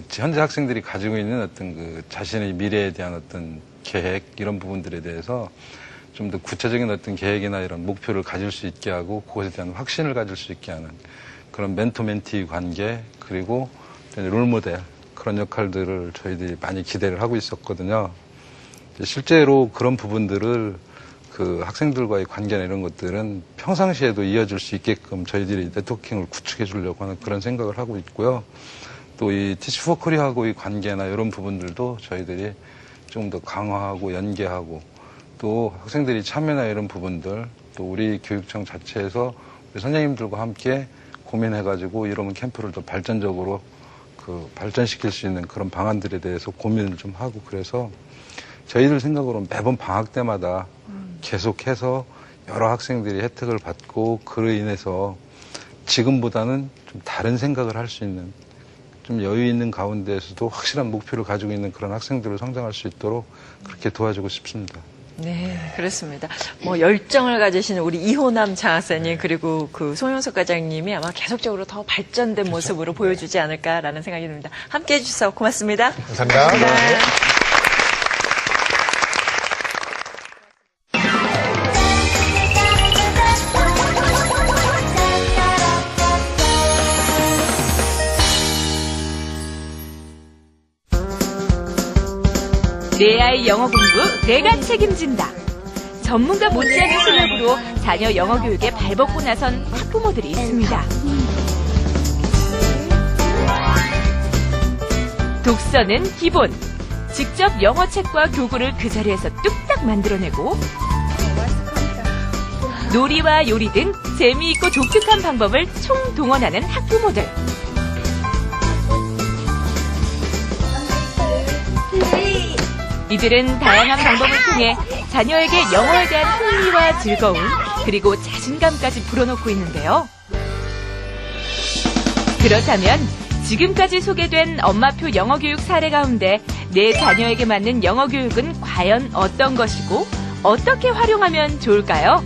현재 학생들이 가지고 있는 어떤 그 자신의 미래에 대한 어떤 계획 이런 부분들에 대해서 좀 더 구체적인 어떤 계획이나 이런 목표를 가질 수 있게 하고 그것에 대한 확신을 가질 수 있게 하는 그런 멘토-멘티 관계 그리고 롤모델 그런 역할들을 저희들이 많이 기대를 하고 있었거든요. 실제로 그런 부분들을 그 학생들과의 관계나 이런 것들은 평상시에도 이어질 수 있게끔 저희들이 네트워킹을 구축해 주려고 하는 그런 생각을 하고 있고요. 또 이 티치 포 코리아하고의 관계나 이런 부분들도 저희들이 좀 더 강화하고 연계하고 또 학생들이 참여나 이런 부분들 또 우리 교육청 자체에서 우리 선생님들과 함께 고민해가지고 이런 캠프를 더 발전적으로 발전시킬 수 있는 그런 방안들에 대해서 고민을 좀 하고 그래서 저희들 생각으로는 매번 방학 때마다 계속해서 여러 학생들이 혜택을 받고 그로 인해서 지금보다는 좀 다른 생각을 할 수 있는 좀 여유 있는 가운데에서도 확실한 목표를 가지고 있는 그런 학생들을 성장할 수 있도록 그렇게 도와주고 싶습니다. 네, 그렇습니다. 열정을 가지시는 우리 이호남 장학사님 그리고 그 송영석 과장님이 아마 계속적으로 더 발전된 모습으로 보여주지 않을까라는 생각이 듭니다. 함께 해주셔서 고맙습니다. 감사합니다. 네. 내 아이 영어 공부 내가 책임진다. 전문가 못지않은 실력으로 자녀 영어 교육에 발벗고 나선 학부모들이 있습니다. 독서는 기본. 직접 영어책과 교구를 그 자리에서 뚝딱 만들어내고 놀이와 요리 등 재미있고 독특한 방법을 총동원하는 학부모들. 이들은 다양한 방법을 통해 자녀에게 영어에 대한 흥미와 즐거움, 그리고 자신감까지 불어넣고 있는데요. 그렇다면 지금까지 소개된 엄마표 영어교육 사례 가운데 내 자녀에게 맞는 영어교육은 과연 어떤 것이고 어떻게 활용하면 좋을까요?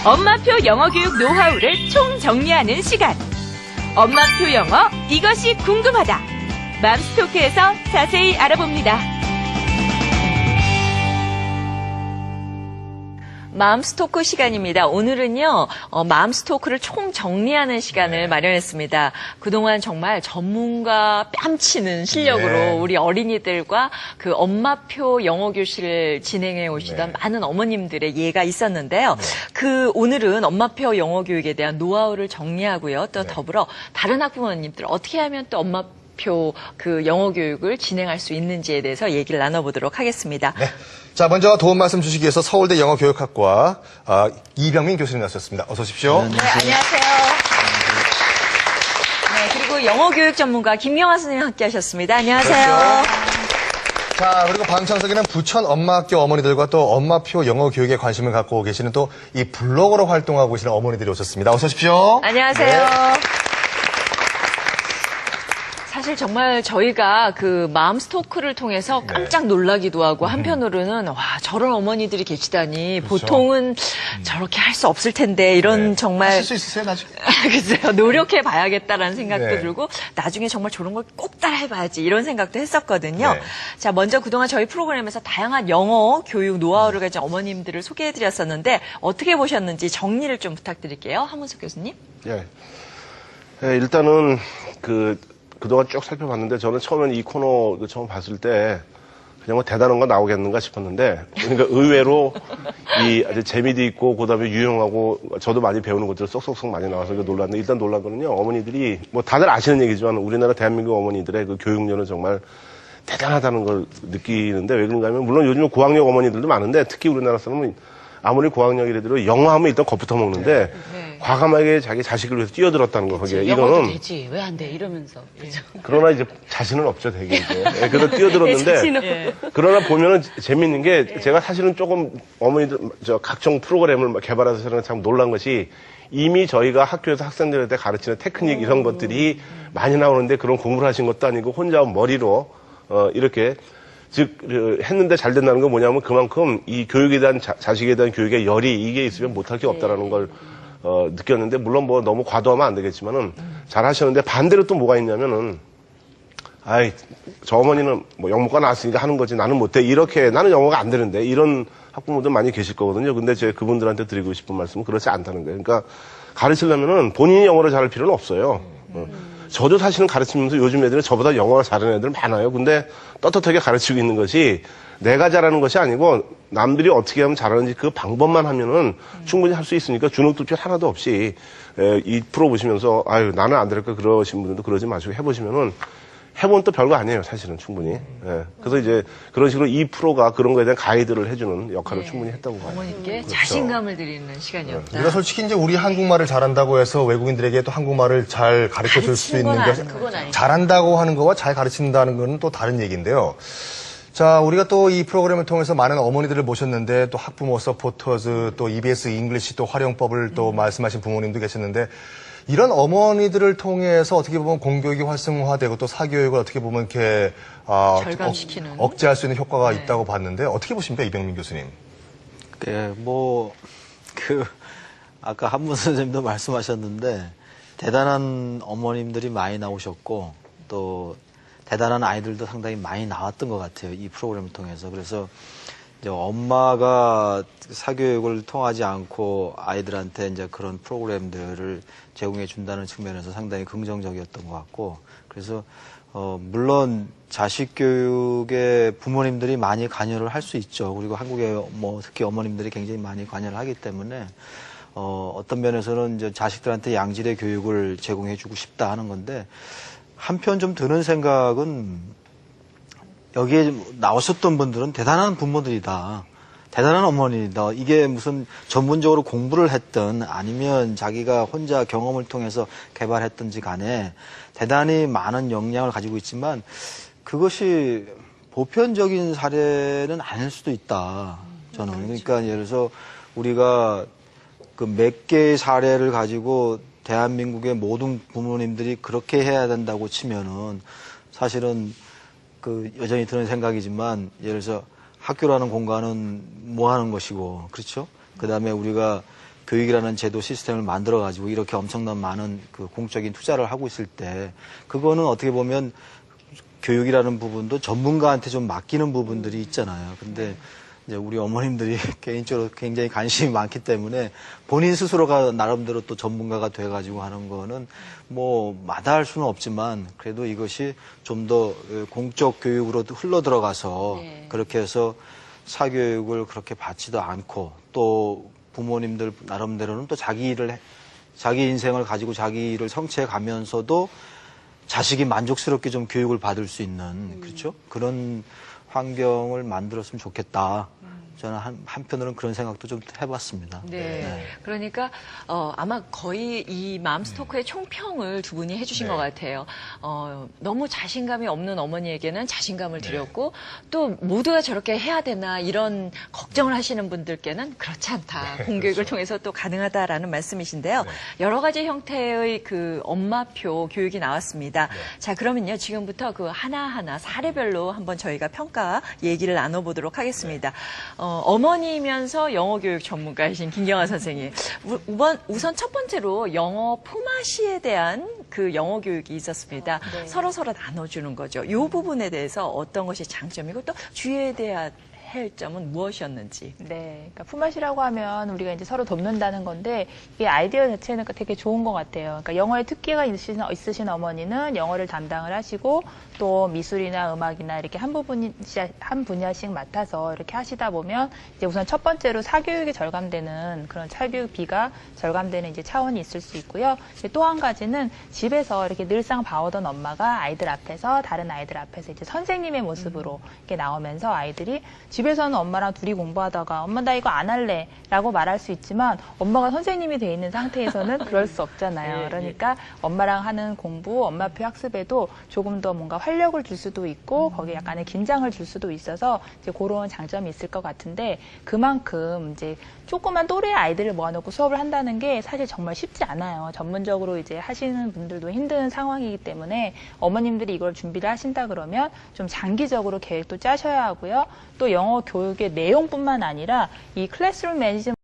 엄마표 영어교육 노하우를 총정리하는 시간. 엄마표 영어, 이것이 궁금하다. 맘스토크에서 자세히 알아봅니다. 맘스토크 시간입니다. 오늘은요, 맘스토크를 총 정리하는 시간을 마련했습니다. 그동안 정말 전문가 뺨치는 실력으로 우리 어린이들과 그 엄마표 영어 교실을 진행해 오시던 많은 어머님들의 예가 있었는데요. 오늘은 엄마표 영어 교육에 대한 노하우를 정리하고요. 또 더불어 다른 학부모님들 어떻게 하면 또 엄마표 그 영어 교육을 진행할 수 있는지에 대해서 얘기를 나눠보도록 하겠습니다. 네. 자, 먼저 도움 말씀 주시기 위해서 서울대 영어교육학과 이병민 교수님 나오셨습니다. 어서 오십시오. 네, 안녕하세요. 네, 그리고 영어교육 전문가 김영하 선생님 함께 하셨습니다. 안녕하세요. 그렇죠. 자, 그리고 방청석에는 부천 엄마학교 어머니들과 또 엄마표 영어교육에 관심을 갖고 계시는 또 이 블로거로 활동하고 계시는 어머니들이 오셨습니다. 어서 오십시오. 안녕하세요. 네. 사실 정말 저희가 그 맘스토크를 통해서 깜짝 놀라기도 하고 한편으로는 와, 저런 어머니들이 계시다니 그렇죠. 보통은 저렇게 할 수 없을 텐데 이런 정말 하실 수 있으세요, 나중에? 글쎄요, 노력해 봐야겠다라는 생각도 네. 들고 나중에 정말 저런 걸 꼭 따라해 봐야지 이런 생각도 했었거든요. 네. 자, 먼저 그동안 저희 프로그램에서 다양한 영어 교육 노하우를 가진 어머님들을 소개해 드렸었는데 어떻게 보셨는지 정리를 좀 부탁드릴게요. 한문석 교수님. 예. 예, 일단은 그동안 쭉 살펴봤는데 저는 처음엔 이 코너 처음 봤을 때 그냥 뭐 대단한 거 나오겠는가 싶었는데 그러니까 의외로 이 아주 재미도 있고 그다음에 유용하고 저도 많이 배우는 것들 쏙쏙쏙 많이 나와서 놀랐는데 일단 놀란 거는요. 어머니들이 뭐 다들 아시는 얘기지만 우리나라 대한민국 어머니들의 그 교육료는 정말 대단하다는 걸 느끼는데 왜 그런가 하면 물론 요즘에 고학력 어머니들도 많은데 특히 우리나라 사람은 아무리 고학력이라도 영어하면 일단 겁부터 먹는데 과감하게 자기 자식을 위해서 뛰어들었다는 거 거기에 영어도 되지 왜 안 돼 이러면서 그렇죠? 그러나 이제 자신은 없죠 되게 이제 그래서 뛰어들었는데 그러나 보면은 재밌는 게 제가 사실은 조금 어머니들 각종 프로그램을 개발해서 저는 참 놀란 것이 이미 저희가 학교에서 학생들한테 가르치는 테크닉 이런 것들이 많이 나오는데 그런 공부를 하신 것도 아니고 혼자 머리로 이렇게 즉 했는데 잘 된다는 건 뭐냐면 그만큼 이 교육에 대한 자식에 대한 교육의 열이 이게 있으면 못할 게 없다라는 걸 느꼈는데 물론 뭐 너무 과도하면 안 되겠지만은 잘 하셨는데 반대로 또 뭐가 있냐면은 아이, 저 어머니는 뭐 영문과 나왔으니까 하는 거지 나는 못해. 이렇게 나는 영어가 안 되는데 이런 학부모들 많이 계실 거거든요. 근데 제가 그분들한테 드리고 싶은 말씀은 그렇지 않다는 거예요. 그러니까 가르치려면은 본인이 영어를 잘할 필요는 없어요. 저도 사실은 가르치면서 요즘 애들은 저보다 영어를 잘하는 애들 많아요. 근데 떳떳하게 가르치고 있는 것이 내가 잘하는 것이 아니고 남들이 어떻게 하면 잘하는지 그 방법만 하면은 충분히 할 수 있으니까 주눅들필 하나도 없이 이 프로 보시면서 아유 나는 안 될까 그러신 분들도 그러지 마시고 해보시면은 해보면 또 별거 아니에요, 사실은 충분히. 예. 그래서 이제 그런 식으로 이 프로가 그런 거에 대한 가이드를 해주는 역할을 충분히 했다고 봐요. 어머니께 자신감을 드리는 시간이었다. 우리가 솔직히 이제 우리 한국말을 잘한다고 해서 외국인들에게 또 한국말을 잘 가르쳐 줄 수 있는 게 그건 아니죠. 잘한다고 하는 거와 잘 가르친다는 거는 또 다른 얘기인데요. 자, 우리가 또 이 프로그램을 통해서 많은 어머니들을 모셨는데 또 학부모 서포터즈 또 EBS 잉글리시 또 활용법을 또 말씀하신 부모님도 계셨는데 이런 어머니들을 통해서 어떻게 보면 공교육이 활성화되고 또 사교육을 어떻게 보면 이렇게 절감시키는 억제할 수 있는 효과가 있다고 봤는데 어떻게 보십니까, 이병민 교수님? 아까 한문 선생님도 말씀하셨는데, 대단한 어머님들이 많이 나오셨고, 또, 대단한 아이들도 상당히 많이 나왔던 것 같아요. 이 프로그램을 통해서. 그래서, 이제 엄마가 사교육을 통하지 않고 아이들한테 이제 그런 프로그램들을 제공해 준다는 측면에서 상당히 긍정적이었던 것 같고, 그래서, 물론 자식 교육에 부모님들이 많이 관여를 할 수 있죠. 그리고 한국의 특히 어머님들이 굉장히 많이 관여를 하기 때문에, 어떤 면에서는 이제 자식들한테 양질의 교육을 제공해 주고 싶다 하는 건데, 한편 좀 드는 생각은 여기에 나오셨던 분들은 대단한 부모들이다. 대단한 어머니다. 이게 무슨 전문적으로 공부를 했든 아니면 자기가 혼자 경험을 통해서 개발했든지 간에 대단히 많은 역량을 가지고 있지만 그것이 보편적인 사례는 아닐 수도 있다. 저는. 그러니까 예를 들어서 우리가 그 몇 개의 사례를 가지고 대한민국의 모든 부모님들이 그렇게 해야 된다고 치면은 사실은 그 여전히 드는 생각이지만 예를 들어서 학교라는 공간은 뭐 하는 것이고 그렇죠? 그다음에 우리가 교육이라는 제도 시스템을 만들어 가지고 이렇게 엄청난 많은 그 공적인 투자를 하고 있을 때 그거는 어떻게 보면 교육이라는 부분도 전문가한테 좀 맡기는 부분들이 있잖아요. 근데 이제 우리 어머님들이 개인적으로 굉장히 관심이 많기 때문에 본인 스스로가 나름대로 또 전문가가 돼가지고 하는 거는 뭐 마다할 수는 없지만 그래도 이것이 좀 더 공적 교육으로 흘러 들어가서 그렇게 해서 사교육을 그렇게 받지도 않고 또 부모님들 나름대로는 또 자기 인생을 가지고 자기 일을 성취해 가면서도 자식이 만족스럽게 좀 교육을 받을 수 있는 그렇죠? 그런 환경을 만들었으면 좋겠다. 저는 한편으로는 그런 생각도 좀 해봤습니다. 네. 그러니까 아마 거의 이 맘스토크의 총평을 두 분이 해주신 것 같아요. 너무 자신감이 없는 어머니에게는 자신감을 드렸고 또 모두가 저렇게 해야 되나 이런 걱정을 하시는 분들께는 그렇지 않다. 공교육을 통해서 또 가능하다라는 말씀이신데요. 여러 가지 형태의 그 엄마표 교육이 나왔습니다. 자, 그러면요. 지금부터 그 하나하나 사례별로 한번 저희가 평가 얘기를 나눠보도록 하겠습니다. 어머니이면서 영어교육 전문가이신 김경아 선생님. 우선 첫 번째로 영어 품앗이에 대한 그 영어 교육이 있었습니다. 서로서로 나눠주는 거죠. 이 부분에 대해서 어떤 것이 장점이고 또 주의해야 할 점은 무엇이었는지. 네, 그러니까 품앗이라고 하면 우리가 이제 서로 돕는다는 건데 이 아이디어 자체는 되게 좋은 것 같아요. 그러니까 영어에 특기가 있으신 어머니는 영어를 담당을 하시고 또 미술이나 음악이나 이렇게 한 분야씩 맡아서 이렇게 하시다 보면 이제 우선 첫 번째로 사교육이 절감되는 그런 사교육비가 절감되는 이제 차원이 있을 수 있고요. 또 한 가지는 집에서 이렇게 늘상 봐오던 엄마가 아이들 앞에서 다른 아이들 앞에서 이제 선생님의 모습으로 이렇게 나오면서 아이들이 집에서는 엄마랑 둘이 공부하다가 엄마 나 이거 안 할래 라고 말할 수 있지만 엄마가 선생님이 돼 있는 상태에서는 그럴 수 없잖아요. 그러니까 엄마랑 하는 공부, 엄마표 학습에도 조금 더 뭔가 활력을 줄 수도 있고 거기에 약간의 긴장을 줄 수도 있어서 이제 그런 장점이 있을 것 같은데 그만큼 이제 조그만 또래의 아이들을 모아놓고 수업을 한다는 게 사실 정말 쉽지 않아요. 전문적으로 이제 하시는 분들도 힘든 상황이기 때문에 어머님들이 이걸 준비를 하신다 그러면 좀 장기적으로 계획도 짜셔야 하고요. 또 영어 교육의 내용뿐만 아니라 이 클래스룸 매니지먼트